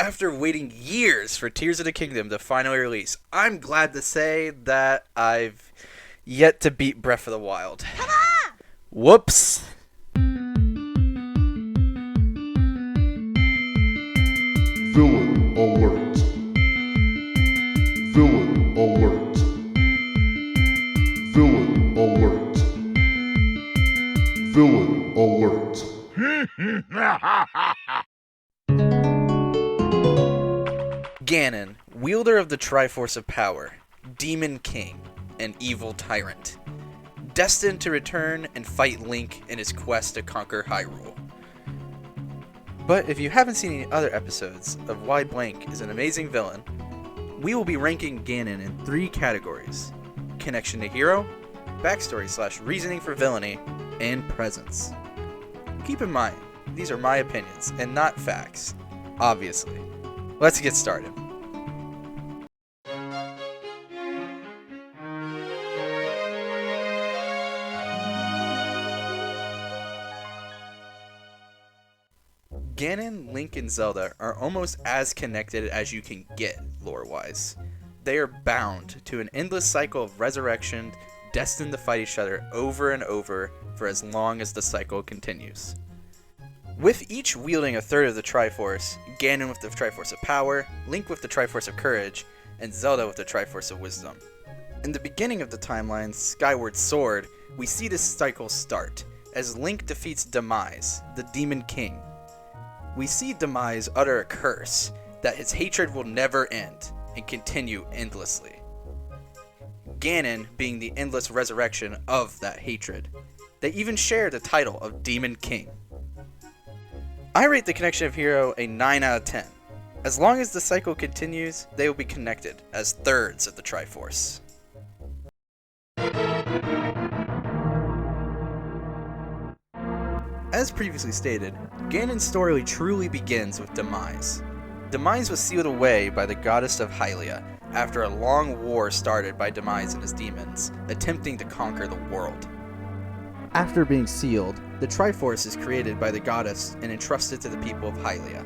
After waiting years for Tears of the Kingdom to finally release, I'm glad to say that I've yet to beat Breath of the Wild. Whoops. Villain alert. Villain alert. Villain alert. Villain alert. Ganon, wielder of the Triforce of Power, Demon King, and evil tyrant, destined to return and fight Link in his quest to conquer Hyrule. But if you haven't seen any other episodes of why Blank is an amazing villain, we will be ranking Ganon in 3 categories: connection to hero, backstory / reasoning for villainy, and presence. Keep in mind, these are my opinions and not facts, obviously. Let's get started. Ganon, Link, and Zelda are almost as connected as you can get, lore-wise. They are bound to an endless cycle of resurrection, destined to fight each other over and over for as long as the cycle continues. With each wielding a third of the Triforce, Ganon with the Triforce of Power, Link with the Triforce of Courage, and Zelda with the Triforce of Wisdom. In the beginning of the timeline, Skyward Sword, we see this cycle start, as Link defeats Demise, the Demon King. We see Demise utter a curse that his hatred will never end and continue endlessly. Ganon being the endless resurrection of that hatred. They even share the title of Demon King. I rate the connection of hero a 9 out of 10. As long as the cycle continues, they will be connected as thirds of the Triforce. As previously stated, Ganon's story truly begins with Demise. Demise was sealed away by the goddess of Hylia after a long war started by Demise and his demons, attempting to conquer the world. After being sealed, the Triforce is created by the goddess and entrusted to the people of Hylia.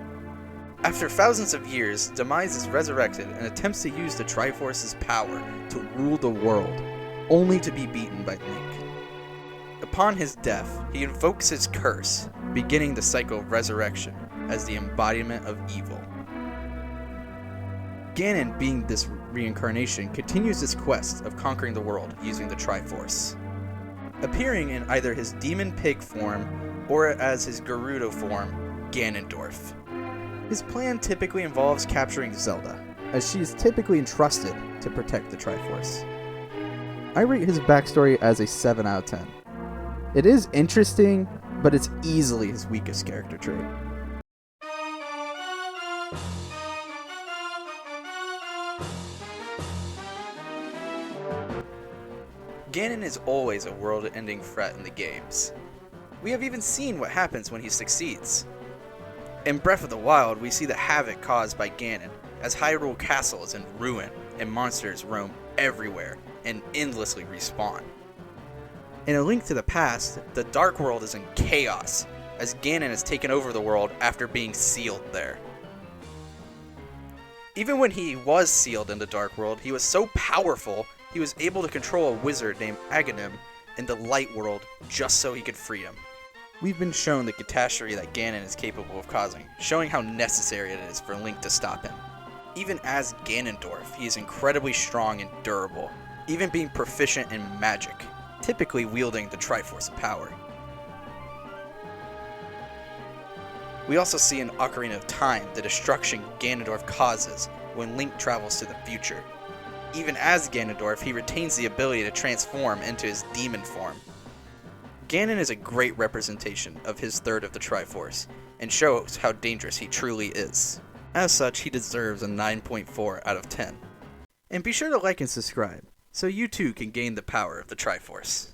After thousands of years, Demise is resurrected and attempts to use the Triforce's power to rule the world, only to be beaten by Link. Upon his death, he invokes his curse, beginning the cycle of resurrection as the embodiment of evil. Ganon, being this reincarnation, continues his quest of conquering the world using the Triforce, appearing in either his demon pig form or as his Gerudo form, Ganondorf. His plan typically involves capturing Zelda, as she is typically entrusted to protect the Triforce. I rate his backstory as a 7 out of 10. It is interesting, but it's easily his weakest character trait. Ganon is always a world-ending threat in the games. We have even seen what happens when he succeeds. In Breath of the Wild, we see the havoc caused by Ganon, as Hyrule Castle is in ruin and monsters roam everywhere and endlessly respawn. In A Link to the Past, the Dark World is in chaos, as Ganon has taken over the world after being sealed there. Even when he was sealed in the Dark World, he was so powerful he was able to control a wizard named Aghanim in the Light World just so he could free him. We've been shown the catastrophe that Ganon is capable of causing, showing how necessary it is for Link to stop him. Even as Ganondorf, he is incredibly strong and durable, even being proficient in magic, typically wielding the Triforce of Power. We also see in Ocarina of Time the destruction Ganondorf causes when Link travels to the future. Even as Ganondorf, he retains the ability to transform into his demon form. Ganon is a great representation of his third of the Triforce, and shows how dangerous he truly is. As such, he deserves a 9.4 out of 10. And be sure to like and subscribe, so you too can gain the power of the Triforce.